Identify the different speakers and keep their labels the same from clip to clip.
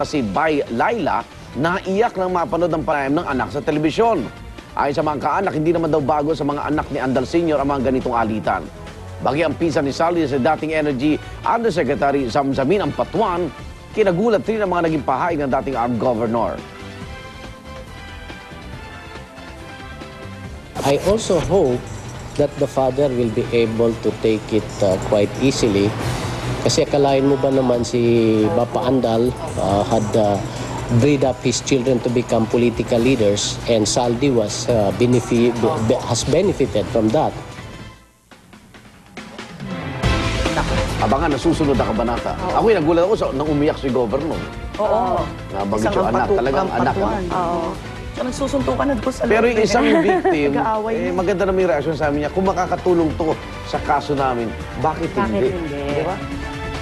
Speaker 1: Si Bay Laila naiyak nang mapanood ang panayam ng anak sa telebisyon. Ayon sa mga kaanak, hindi naman daw bago sa mga anak ni Andal Sr. ang mga ganitong alitan. Bagi ang pisa ni Sally sa dating Energy Undersecretary Zamzamin Ampatuan, kinagulat rin ang mga naging pahain ng dating armed governor.
Speaker 2: I also hope that the father will be able to take it quite easily. Kasi akalain mo ba naman si Bapa Andal had bred up his children to become political leaders, and Saldi was has benefited from that.
Speaker 1: Abangan na susunod na kabanata. Ako'y nagulat ako nang umiyak si Governor.
Speaker 3: Oo.
Speaker 1: Nabanggit yung anak, talagang anak.
Speaker 3: Oo. So, nagsusuntukan na doon sa
Speaker 1: Pero yung isang victim, maganda na may reaksyon sa amin niya, kung makakatulong to sa kaso namin, bakit hindi? Di ba?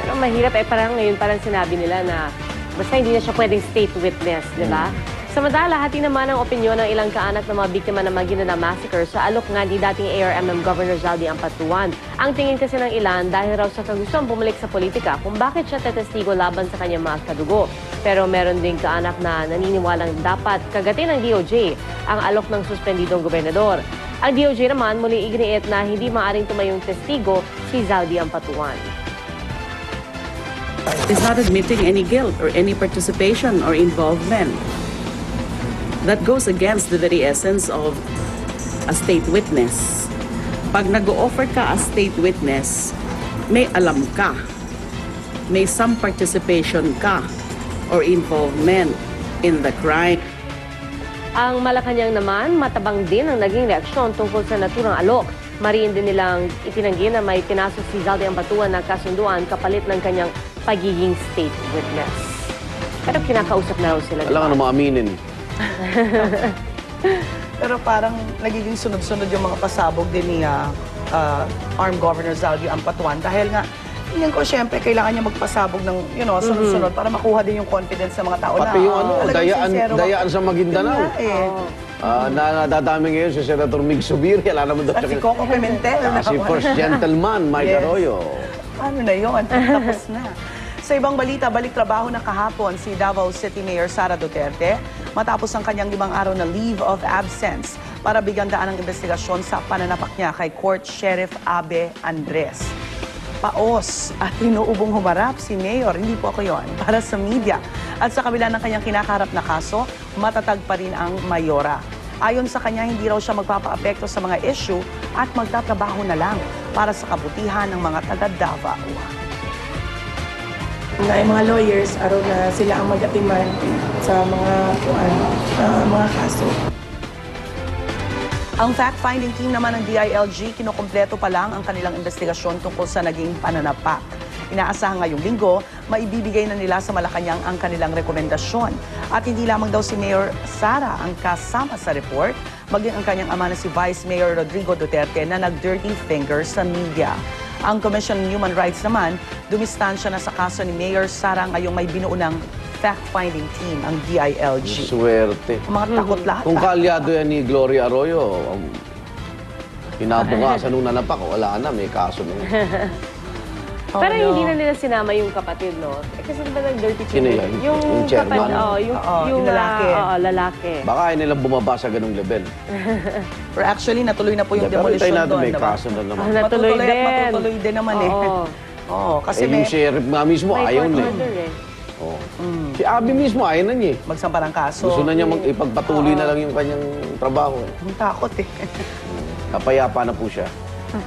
Speaker 4: Pero mahirap parang ngayon parang sinabi nila na basta hindi na siya pwedeng state witness, di ba? Samantala, hati naman ang opinyon ng ilang kaanak ng mga biktima ng Maguindanao Massacre sa alok nga ni dating ARMM Governor Zaldy Ampatuan. Ang tingin kasi ng ilan dahil raw sa kagustuhan bumalik sa politika kung bakit siya tetestigo laban sa kanyang mga kadugo. Pero meron ding kaanak na naniniwalang dapat kagatin ng DOJ ang alok ng suspendidong gobernador. Ang DOJ naman muli iginiit na hindi maaring tumayong testigo si Zaldy Ampatuan.
Speaker 5: Is not admitting any guilt or any participation or involvement. That goes against the very essence of a state witness. Pag nag-o-offer ka as state witness, may alam ka, may some participation ka or involvement in the crime.
Speaker 4: Ang Malacanang naman, matabang din ang naging reaksyon tungkol sa naturang alok. Mariin din nilang itinanggi na may pinasok si Zaldy Ampatuan na kasunduan kapalit ng kanyang pagiging state witness. Pero kinakausap na raw sila.
Speaker 1: Alam nga na maaminin.
Speaker 3: Pero parang nagiging sunod-sunod yung mga pasabog din ni armed Governor Zaldy Ampatuan dahil nga tingin ko siyempre kailangan niya magpasabog ng sunod-sunod para makuha din yung confidence ng mga tao.
Speaker 1: Pati yung dayaan sa Maguindanao. Nadadami ngayon si Senator Mig Zubiri. Alam naman doon.
Speaker 3: Si Coco Pimentel.
Speaker 1: Si First Gentleman, Mike Arroyo.
Speaker 3: Ano na yun? Tapos na. Sa ibang balita, balik trabaho na kahapon si Davao City Mayor Sara Duterte matapos ang kanyang 5 araw na leave of absence para bigyan daan ng investigasyon sa pananapak niya kay Court Sheriff Abe Andres. Paos at inuubong humarap si Mayor, hindi po ako yon, para sa media. At sa kabila ng kanyang kinakaharap na kaso, matatag pa rin ang mayora. Ayon sa kanya, hindi raw siya magpapa-apekto sa mga issue at magtatrabaho na lang para sa kabutihan ng mga taga-Davao.
Speaker 6: Yung mga lawyers, araw na sila ang mag-atiman sa mga kaso.
Speaker 3: Ang fact-finding team naman ng DILG, kinukumpleto pa lang ang kanilang investigasyon tungkol sa naging pananapak. Inaasahan ngayong linggo, maibibigay na nila sa Malacanang ang kanilang rekomendasyon. At hindi lamang daw si Mayor Sara ang kasama sa report, maging ang kanyang ama na si Vice Mayor Rodrigo Duterte na nag-dirty finger sa media. Ang Commission on Human Rights naman, dumistansya na sa kaso ni Mayor Sara ngayong may binuunang fact-finding team, ang DILG.
Speaker 1: Swerte.
Speaker 3: Mga takot lahat.
Speaker 1: Kung kaalyado yan ni Gloria Arroyo, kinabukasan nung nanapak, wala na, may kaso na.
Speaker 4: Pero hindi na nila sinama yung kapatid, no? Kasi diba nag-dirty
Speaker 1: Sino
Speaker 4: finger?
Speaker 1: yun?
Speaker 4: Yung
Speaker 1: chairman?
Speaker 4: yung
Speaker 3: lalaki.
Speaker 4: Lalaki.
Speaker 1: Baka ay nilang bumaba sa ganung level.
Speaker 3: Pero actually, natuloy na po yung demolition
Speaker 1: natin,
Speaker 3: doon.
Speaker 1: may kaso na naman.
Speaker 4: Natuloy din.
Speaker 3: Matutuloy din naman eh. Oo, kasi
Speaker 1: yung sheriff nga mismo, ayaw na eh. Si Abby mismo, ayaw na niya eh.
Speaker 3: Magsampa ng kaso.
Speaker 1: Gusto na niya ipagpatuloy na lang yung kanyang trabaho.
Speaker 3: Ang takot eh.
Speaker 1: Kapayapa na po siya.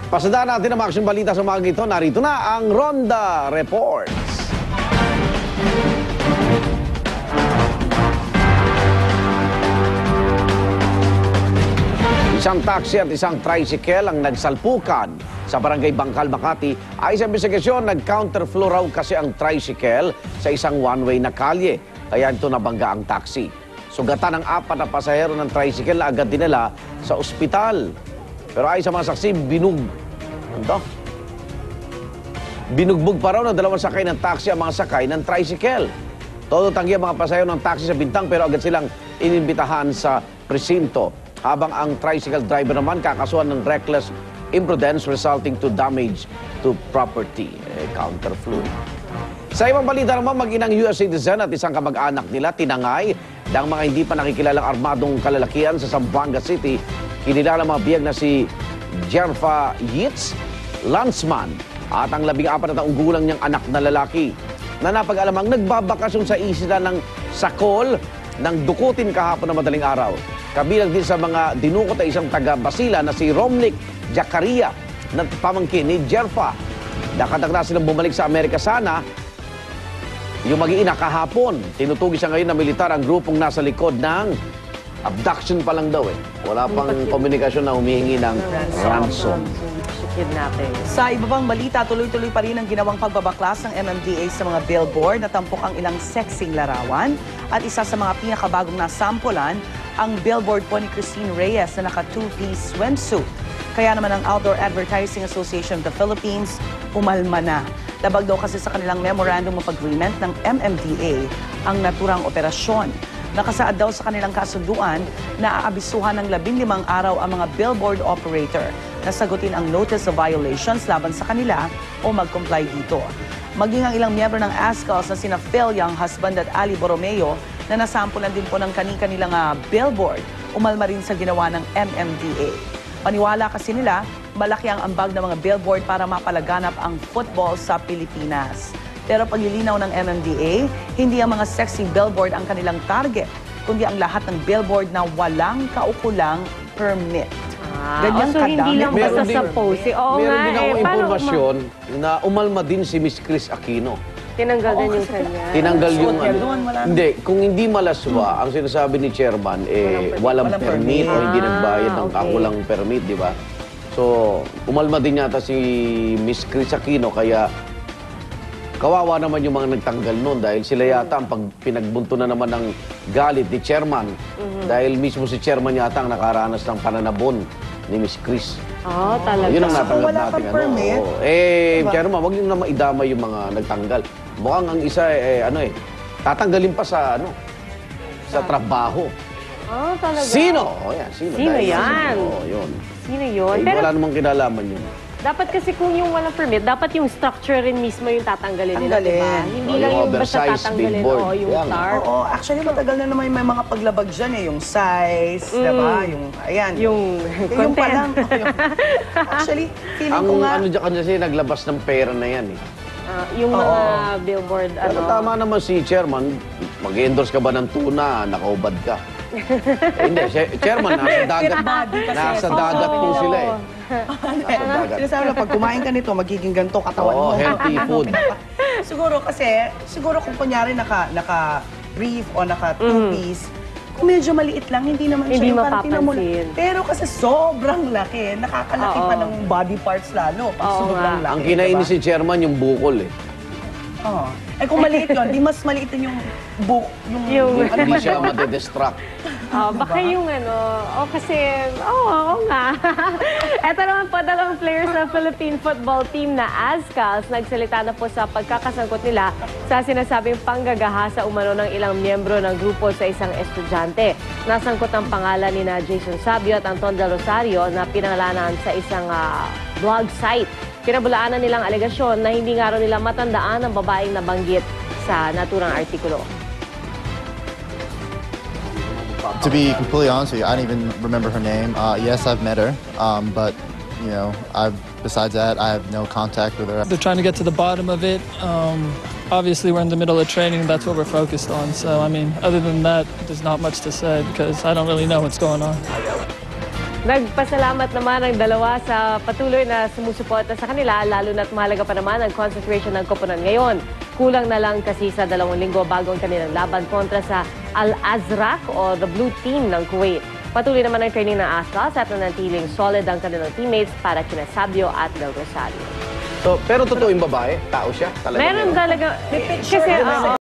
Speaker 1: Pasadaan natin ang mga balita sa mga ito. Narito na ang Ronda Reports. Isang taxi at isang tricycle ang nagsalpukan sa barangay Bangkal, Makati. Ay sa investigasyon, nag-counterflow raw kasi ang tricycle sa isang one-way na kalye. Kaya ito nabangga ang taxi. Sugatan ng 4 na pasahero ng tricycle na agad dinala sa ospital. Pero ay sa mga saksi, binugbog pa raw ng 2 sakay ng taxi ang mga sakay ng tricycle. Todo tanggi ang mga pasahero ng taxi sa bintang pero agad silang inimbitahan sa presinto. Habang ang tricycle driver naman kakasuhan ng reckless imprudence resulting to damage to property. Counterflow. Sa ibang balita naman, mag-inang US citizen at isang kamag-anak nila tinangay ng mga hindi pa nakikilalang armadong kalalakihan sa Zamboanga City. Kinilala mga biyag na si Jerfa Yitz Lanzman at ang 14 na taong gulang niyang anak na lalaki na napag-alamang nagbabakasyon sa isla ng Sakol ng Dukutin kahapon na madaling araw. Kabilang din sa mga dinukot ay isang taga-Basila na si Romnick Jacaria na pamangkin ni Jerfa. Nakatakda silang bumalik sa Amerika sana. Yung mag-iina kahapon, tinutugis siya ngayon na militar ang grupong nasa likod ng abduction pa lang daw eh. Wala pang komunikasyon na humihingi ng ransom.
Speaker 4: Kidnapping.
Speaker 3: Sa iba pang balita, tuloy-tuloy pa rin ang ginawang pagbabaklas ng MMDA sa mga billboard na tampok ang ilang sexing larawan. At isa sa mga pinakabagong nasampulan, ang billboard po ni Christine Reyes na naka two-piece swimsuit. Kaya naman ang Outdoor Advertising Association of the Philippines umalma na. Labag daw kasi sa kanilang Memorandum of Agreement ng MMDA ang naturang operasyon. Nakasaad daw sa kanilang kasunduan na aabisuhan ng 15 araw ang mga billboard operator na sagutin ang notice of violations laban sa kanila o mag-comply dito. Maging ang ilang miyembro ng ASCALS na sina Phil Young, husband at Ali Borromeo na nasampulan din po ng kanilang billboard, umalma rin sa ginawa ng MMDA. Paniwala kasi nila, malaki ang ambag ng mga billboard para mapalaganap ang football sa Pilipinas. Pero paglilinaw ng MMDA, hindi ang mga sexy billboard ang kanilang target, kundi ang lahat ng billboard na walang kaukulang permit. Ganyan
Speaker 4: so hindi lang basta
Speaker 1: Meron
Speaker 4: sa
Speaker 1: din-
Speaker 4: post. Oo
Speaker 1: Meron
Speaker 4: nga
Speaker 1: din ako
Speaker 4: Paano
Speaker 1: impormasyon na umalma din si Miss Chris Aquino.
Speaker 4: tinanggal din yung kanya.
Speaker 1: Tinanggal yung
Speaker 3: Suot niya doon, wala na.
Speaker 1: Hindi, kung hindi malaswa, ang sinasabi ni chairman, walang permit o hindi nagbayad ng
Speaker 4: okay.
Speaker 1: kakulang permit, di ba? So, umalma din yata si Miss Chris Aquino, kaya kawawa naman yung mga nagtanggal noon dahil sila yata ang pinagbunto na naman ng galit ni chairman dahil mismo si chairman yata ang nakaranas ng pananabon ni Miss Chris.
Speaker 4: Talaga.
Speaker 1: Yun ang
Speaker 3: So, kung
Speaker 1: natanggap
Speaker 3: wala
Speaker 1: natin.
Speaker 3: kang permit,
Speaker 1: Oo.
Speaker 3: diba?
Speaker 1: Chairman, wag yung naman idamay yung mga nagtanggal. Mukhang ang isa, tatanggalin pa sa, sa trabaho.
Speaker 4: Talaga.
Speaker 1: Sino? Yan, sino?
Speaker 4: Sino
Speaker 1: Dahil-
Speaker 4: yan?
Speaker 1: Yun.
Speaker 4: Sino yun?
Speaker 1: Pero, wala namang kinalaman yun.
Speaker 4: Dapat kasi kung yung walang permit, dapat yung structure rin mismo yung tatanggalin nila,
Speaker 3: Tanggalin.
Speaker 4: diba? Hindi
Speaker 1: Oh,
Speaker 4: lang
Speaker 1: yung
Speaker 4: yung basta
Speaker 1: oversized
Speaker 4: tatanggalin,
Speaker 1: billboard.
Speaker 4: yung
Speaker 1: Yan.
Speaker 4: tarp.
Speaker 3: Oo, actually matagal na naman may mga paglabag dyan eh. Yung size, diba? Yung, ayan.
Speaker 4: Yung
Speaker 3: Yung pa lang.
Speaker 4: content.
Speaker 3: Actually, feeling
Speaker 1: Ang
Speaker 3: ko nga,
Speaker 1: ano dyan kasi naglabas ng pera na yan eh.
Speaker 4: Yung mga billboard,
Speaker 1: Pero tama naman si chairman, mag-endorse ka ba ng tuna, nakaubad ka. Hindi, chairman, nasa dagat.
Speaker 3: body kasi.
Speaker 1: Nasa dagat po sila eh. Nasa dagat.
Speaker 3: sinasabi na pag kumain ka nito, magiging ganito katawan
Speaker 1: Oo,
Speaker 3: mo.
Speaker 1: healthy food.
Speaker 3: siguro kung kunyari naka-brief o naka-two-piece, kung medyo maliit lang, hindi naman
Speaker 4: Hindi
Speaker 3: siya yung parang tingnan mo na-
Speaker 4: mapapansin.
Speaker 3: Pero kasi sobrang laki, nakakalaki
Speaker 4: Oo.
Speaker 3: pa ng body parts lalo. Pag
Speaker 4: Oo
Speaker 3: sobrang
Speaker 4: nga.
Speaker 3: laki.
Speaker 1: Ang kinainis
Speaker 3: diba?
Speaker 1: si chairman yung bukol eh.
Speaker 3: Oo. Eh kung maliit yun, di mas maliit din yung
Speaker 4: Yung-
Speaker 1: Hindi siya madidistract.
Speaker 4: Baka yung kasi, oo nga. Ito naman po, dalawang players ng Philippine football team na ASCALS nagsalita na po sa pagkakasangkot nila sa sinasabing panggagahasa umano ng ilang miyembro ng grupo sa isang estudyante. Nasangkot ang pangalan ni na Jason Sabio at Anton Del Rosario na pinangalanan sa isang blog site. Pinabulaanan nilang alegasyon na hindi nga raw nila matandaan ang babaeng nabanggit sa naturang artikulo.
Speaker 7: To be completely honest with you, I don't even remember her name. Yes, I've met her, but besides that, I have no contact with her.
Speaker 8: They're trying to get to the bottom of it. Obviously, we're in the middle of training. That's what we're focused on. So, I mean, other than that, there's not much to say because I don't really know what's going on.
Speaker 4: Nagpasalamat naman ang dalawa sa patuloy na sumusuporta sa kanila, lalo na't mahalaga pa naman ang concentration ng koponan ngayon. Kulang na lang kasi sa 2 linggo bago ang kanilang laban kontra sa Al-Azraq o the Blue Team ng Kuwait. Patuloy naman ang training ng ASCALS at nanatiling solid ang kanilang teammates para kina Sabio at Del Rosario.
Speaker 1: So, pero totoo yung babae? Tao siya? Talaga
Speaker 4: Meron talaga, kasi